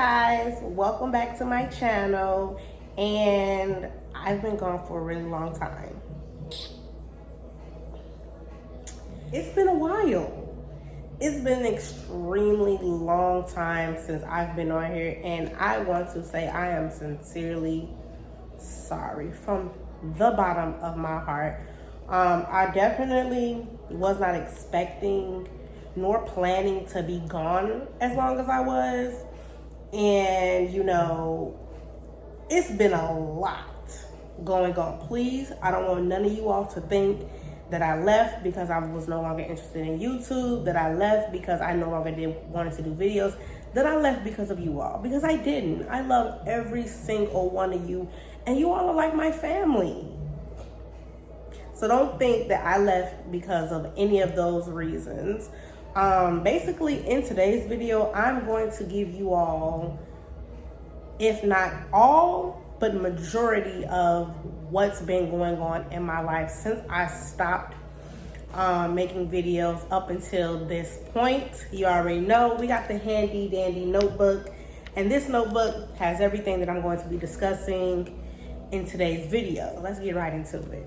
guys, welcome back to my channel. And I've been gone for a really long time. It's been a while. It's been an extremely long time since I've been on here, and I want to say I am sincerely sorry from the bottom of my heart. I definitely was not expecting nor planning to be gone as long as I was. And you know, it's been a lot going on. Please, I don't want none of you all to think that I left because I was no longer interested in YouTube, that I left because I no longer wanted to do videos, that I left because of you all, because I didn't. I love every single one of you, and you all are like my family. So don't think that I left because of any of those reasons. Basically, in today's video, I'm going to give you all, if not all, but majority of what's been going on in my life since I stopped making videos up until this point. You already know we got the handy dandy notebook, and this notebook has everything that I'm going to be discussing in today's video. Let's get right into it.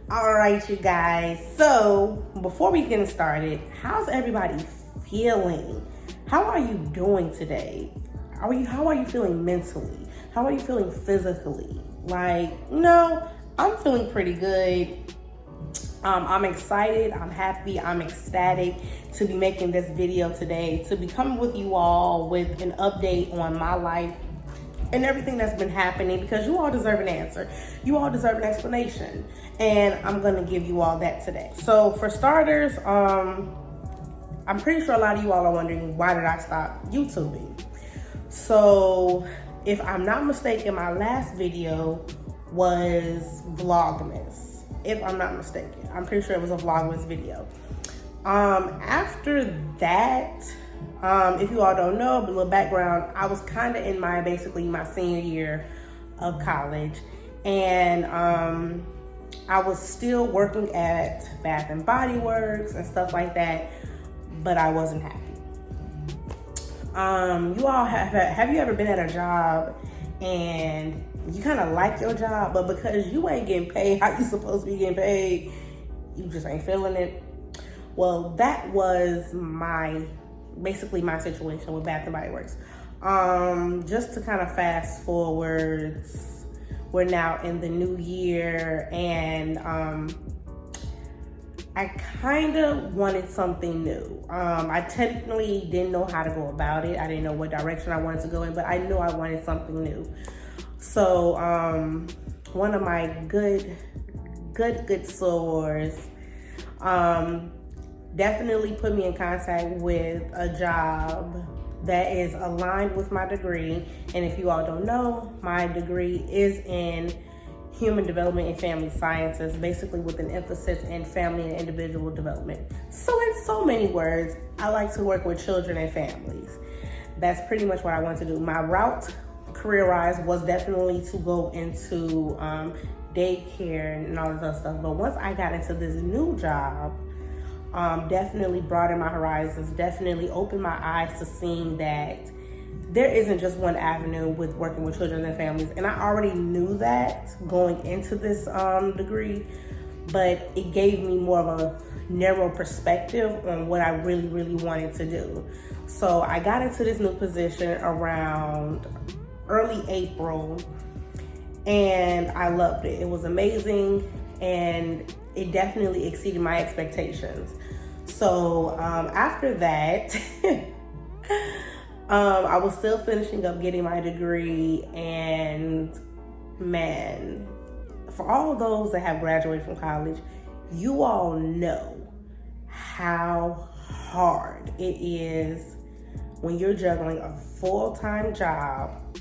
All right, you guys, so before we get started, how's everybody feeling? How are you doing today? How are you feeling mentally? How are you feeling physically? Like, you know, I'm feeling pretty good. I'm excited, I'm happy, I'm ecstatic to be making this video today, to be coming with you all with an update on my life and everything that's been happening, because you all deserve an answer. You all deserve an explanation, and I'm gonna give you all that today. So for starters, I'm pretty sure a lot of you all are wondering, why did I stop YouTubing? So if I'm not mistaken, my last video was Vlogmas. If I'm not mistaken, I'm pretty sure it was a Vlogmas video. After that, if you all don't know, but a little background, I was kind of in my senior year of college, and I was still working at Bath and Body Works and stuff like that, but I wasn't happy. You all have you ever been at a job and you kind of like your job, but because you ain't getting paid how you supposed to be getting paid, you just ain't feeling it? Well, that was basically my situation with Bath and Body Works. Just to kind of fast forward, we're now in the new year, and I kind of wanted something new. I technically didn't know how to go about it. I didn't know what direction I wanted to go in, but I knew I wanted something new. So one of my good sources definitely put me in contact with a job that is aligned with my degree. And if you all don't know, my degree is in human development and family sciences, basically with an emphasis in family and individual development. So in so many words, I like to work with children and families. That's pretty much what I want to do. My route, career-wise, was definitely to go into daycare and all this other stuff. But once I got into this new job, definitely broadened my horizons, definitely opened my eyes to seeing that there isn't just one avenue with working with children and families. And I already knew that going into this degree, but it gave me more of a narrow perspective on what I really wanted to do. So I got into this new position around early April, and I loved it. It was amazing, and it definitely exceeded my expectations. So after that, I was still finishing up getting my degree, and man, for all those that have graduated from college, you all know how hard it is when you're juggling a full-time job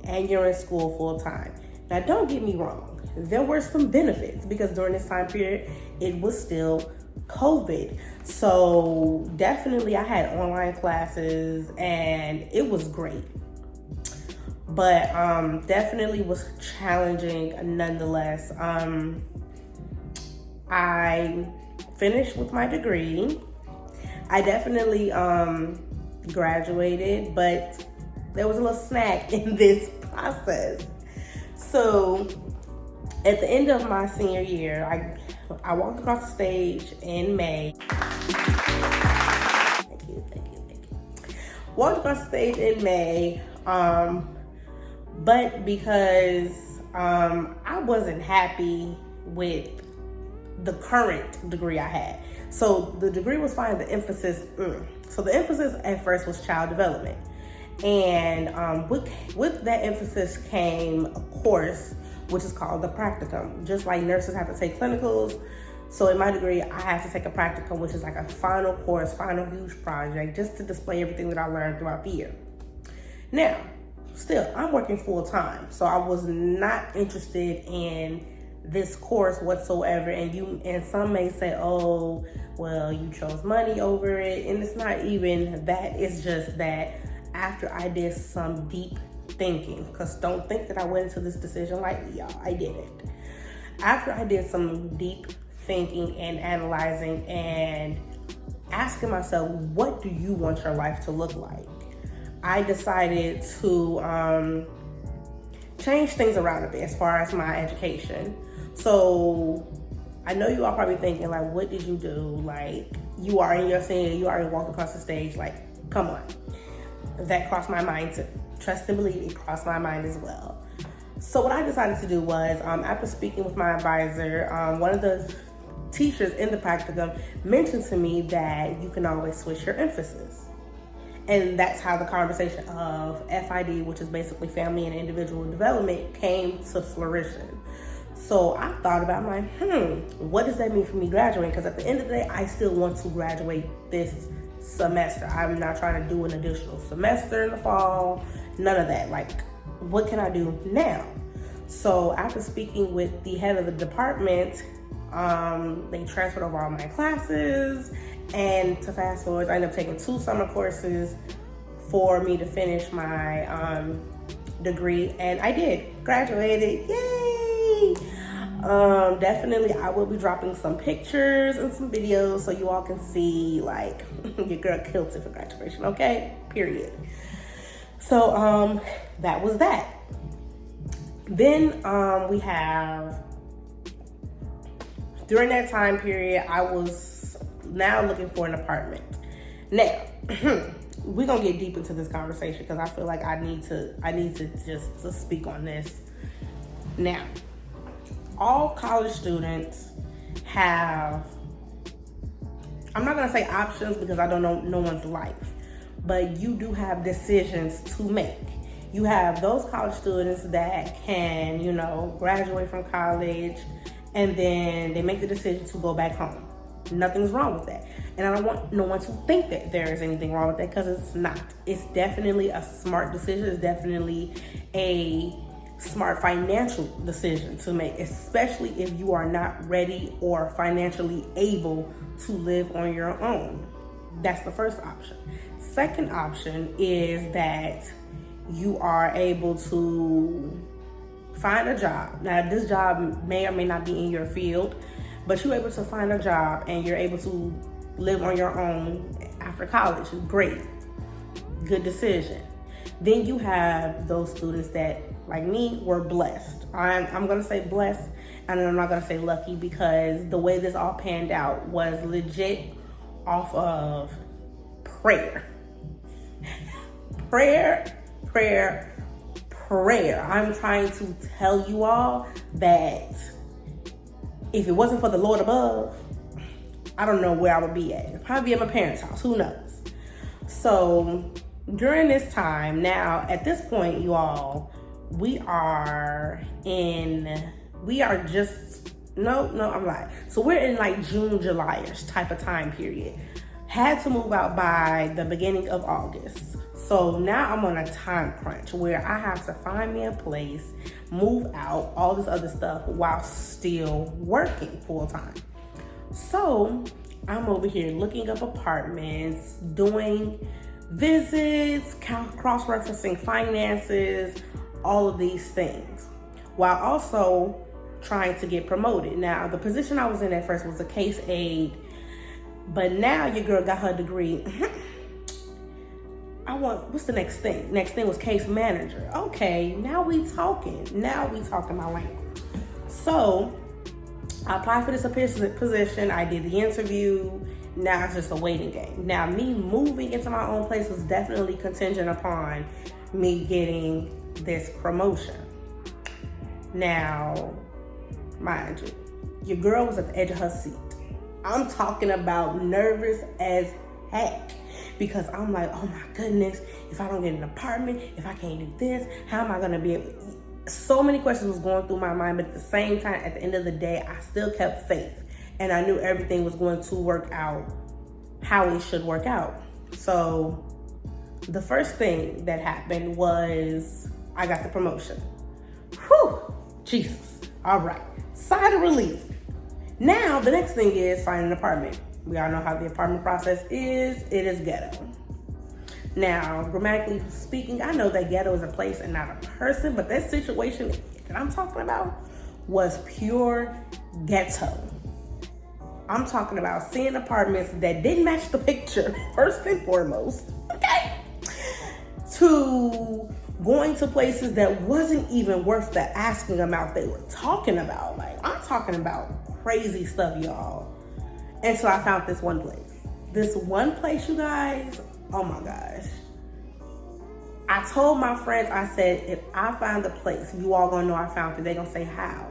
and you're in school full-time. Now, don't get me wrong, there were some benefits, because during this time period, it was still COVID. So definitely I had online classes, and it was great. But definitely was challenging nonetheless. I finished with my degree. I definitely graduated, but there was a little snag in this process. So at the end of my senior year, I walked across the stage in May. Thank you. Walked across the stage in May, but because I wasn't happy with the current degree I had. So the degree was fine, the emphasis, So the emphasis at first was child development. And with that emphasis came a course, which is called the practicum. Just like nurses have to take clinicals, so in my degree, I had to take a practicum, which is like a final course, final huge project, just to display everything that I learned throughout the year. Now, still, I'm working full time, so I was not interested in this course whatsoever. And some may say, oh, well, you chose money over it. And it's not even that. It's just that after I did some deep thinking, because don't think that I went into this decision lightly, y'all. I didn't. After I did some deep thinking and analyzing and asking myself, what do you want your life to look like? I decided to change things around a bit as far as my education. So I know you all probably thinking, like, what did you do? Like, you are in your senior, you already walked across the stage. Like, come on. That crossed my mind too. Trust and believe, it crossed my mind as well. So what I decided to do was, after speaking with my advisor, one of the teachers in the practicum mentioned to me that you can always switch your emphasis. And that's how the conversation of FID, which is basically family and individual development, came to fruition. So I thought about what does that mean for me graduating? Because at the end of the day, I still want to graduate this semester. I'm not trying to do an additional semester in the fall, none of that. Like, what can I do now? So after speaking with the head of the department, they transferred over all my classes, and to fast forward, I ended up taking 2 summer courses for me to finish my degree, and I did, graduated, yay! Definitely I will be dropping some pictures and some videos so you all can see, like, your girl killed it for graduation, okay? Period. So that was that. Then we have, during that time period, I was now looking for an apartment. Now, we're gonna get deep into this conversation because I feel like I need to just to speak on this. Now, all college students have, I'm not gonna say options because I don't know no one's life, but you do have decisions to make. You have those college students that can, graduate from college and then they make the decision to go back home. Nothing's wrong with that. And I don't want no one to think that there is anything wrong with that, because it's not. It's definitely a smart decision. It's definitely a smart financial decision to make, especially if you are not ready or financially able to live on your own. That's the first option. Second option is that you are able to find a job. Now, this job may or may not be in your field, but you're able to find a job and you're able to live on your own after college. Great. Good decision. Then you have those students that, like me, were blessed. I'm going to say blessed, and I'm not going to say lucky, because the way this all panned out was legit off of prayer. Prayer. I'm trying to tell you all that if it wasn't for the Lord above, I don't know where I would be at. I'd probably be at my parents' house. Who knows? So during this time, now at this point, you all, I'm lying. So we're in like June, July-ish type of time period. Had to move out by the beginning of August. So now I'm on a time crunch where I have to find me a place, move out, all this other stuff while still working full time. So I'm over here looking up apartments, doing visits, cross-referencing finances, all of these things, while also trying to get promoted. Now, the position I was in at first was a case aide, but now your girl got her degree. What's the next thing? Next thing was case manager. Okay, now we talking. Now we talking my language. So I applied for this position. I did the interview. Now it's just a waiting game. Now, me moving into my own place was definitely contingent upon me getting this promotion. Now, mind you, your girl was at the edge of her seat. I'm talking about nervous as heck, because I'm like, oh my goodness, if I don't get an apartment, if I can't do this, how am I gonna be able? So many questions was going through my mind, but at the same time, at the end of the day, I still kept faith, and I knew everything was going to work out how it should work out. So the first thing that happened was I got the promotion. Whew, Jesus. All right, sigh of relief. Now the next thing is finding an apartment. We all know how the apartment process is. It is ghetto. Now, grammatically speaking, I know that ghetto is a place and not a person, but that situation that I'm talking about was pure ghetto. I'm talking about seeing apartments that didn't match the picture, first and foremost, okay? To going to places that wasn't even worth the asking amount they were talking about. Like, I'm talking about crazy stuff, y'all. And so I found this one place. This one place, you guys, oh my gosh. I told my friends, I said, if I find the place, you all gonna know I found it. They're gonna say how.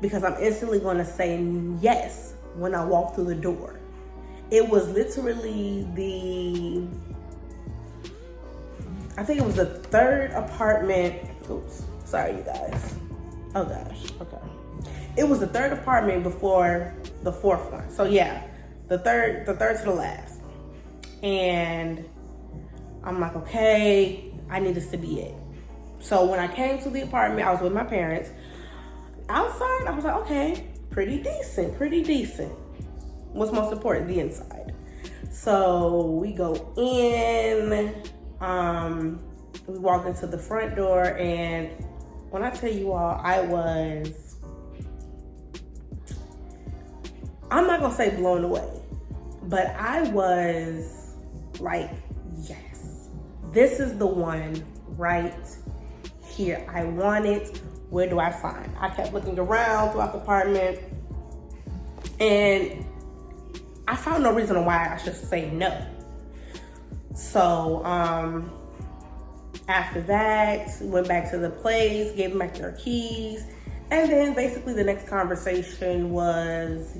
Because I'm instantly gonna say yes when I walk through the door. It was literally I think it was the third apartment. Oops, sorry you guys. Oh gosh, okay. It was the third apartment before the fourth one. So yeah, the third to the last. And I'm like, okay, I need this to be it. So when I came to the apartment, I was with my parents. Outside, I was like, okay, pretty decent. What's most important? The inside. So we go in, we walk into the front door, and when I tell you all, I'm not gonna say blown away, but I was like, yes, this is the one right here. I want it. Where do I find? I kept looking around throughout the apartment, and I found no reason why I should say no. So after that, went back to the place, gave them back their keys, and then basically the next conversation was,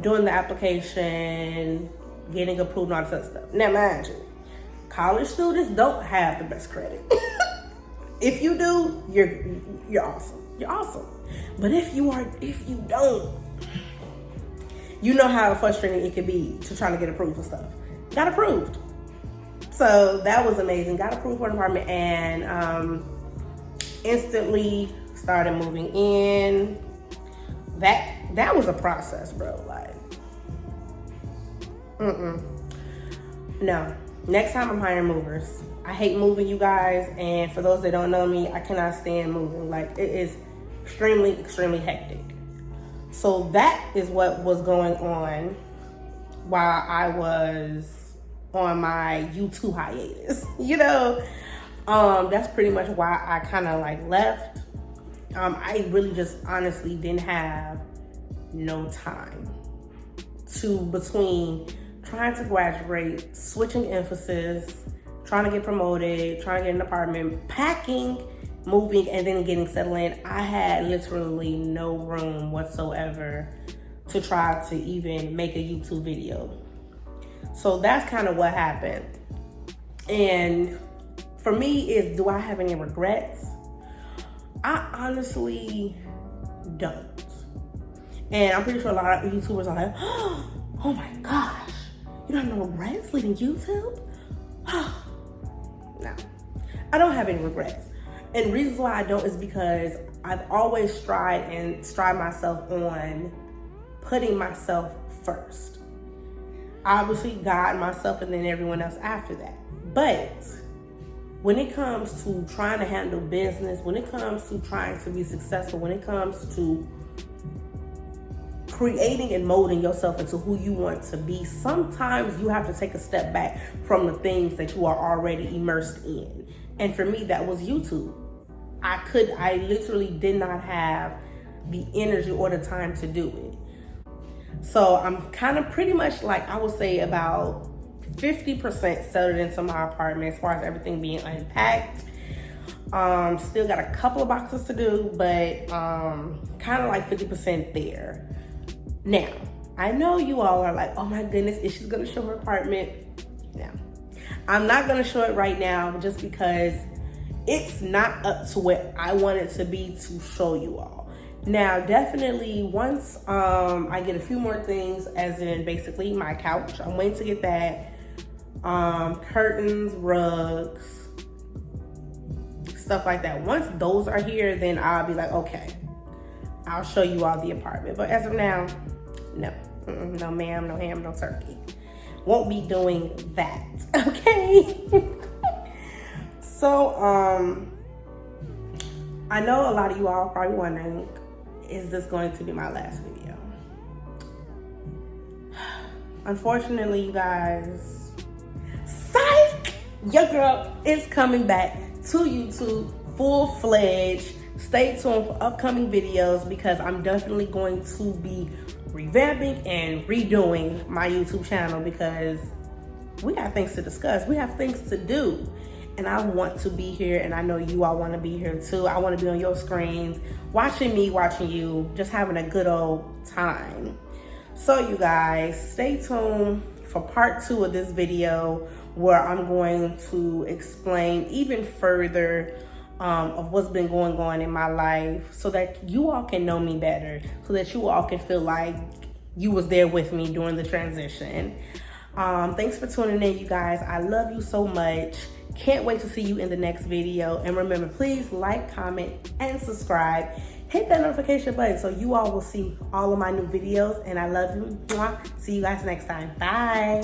doing the application, getting approved, and all this other stuff. Now, mind you, college students don't have the best credit. If you do, you're awesome. You're awesome. But if you don't, you know how frustrating it could be to try to get approved for stuff. Got approved. So that was amazing. Got approved for an apartment, and instantly started moving in. That was a process, bro. Like, no. Next time I'm hiring movers. I hate moving, you guys, and for those that don't know me, I cannot stand moving. Like, it is extremely, extremely hectic. So that is what was going on while I was on my YouTube hiatus. That's pretty much why I kind of like left. I really just honestly didn't have no time between trying to graduate, switching emphasis, trying to get promoted, trying to get an apartment, packing, moving, and then getting settled in. I had literally no room whatsoever to try to even make a YouTube video. So that's kind of what happened. And for me, do I have any regrets? I honestly don't. And I'm pretty sure a lot of YouTubers are like, oh my gosh, you don't have no regrets leaving YouTube? No, I don't have any regrets. And reasons why I don't is because I've always strived myself on putting myself first. Obviously, God, myself, and then everyone else after that. But when it comes to trying to handle business, when it comes to trying to be successful, when it comes to creating and molding yourself into who you want to be, sometimes you have to take a step back from the things that you are already immersed in. And for me, that was YouTube. I literally did not have the energy or the time to do it. So I'm kind of pretty much like, I would say about 50% settled into my apartment as far as everything being unpacked. Still got a couple of boxes to do, but kind of like 50% there. Now, I know you all are like, oh my goodness, is she gonna show her apartment? No, I'm not gonna show it right now just because it's not up to what I want it to be to show you all. Now, definitely once I get a few more things, as in basically my couch, I'm waiting to get that, curtains, rugs, stuff like that. Once those are here, then I'll be like, okay, I'll show you all the apartment. But as of now, no. No ma'am, no ham, no turkey. Won't be doing that, okay? So, I know a lot of you all are probably wondering, is this going to be my last video? Unfortunately, you guys, psych! Your girl is coming back to YouTube full-fledged. Stay tuned for upcoming videos because I'm definitely going to be revamping and redoing my YouTube channel because we got things to discuss. We have things to do. And I want to be here, and I know you all want to be here too. I want to be on your screens, watching me, watching you, just having a good old time. So you guys, stay tuned for part 2 of this video where I'm going to explain even further of what's been going on in my life so that you all can know me better, so that you all can feel like you was there with me during the transition. Thanks for tuning in, you guys. I love you so much. Can't wait to see you in the next video. And remember, please like, comment, and subscribe. Hit that notification button so you all will see all of my new videos. And I love you. Mwah. See you guys next time. Bye.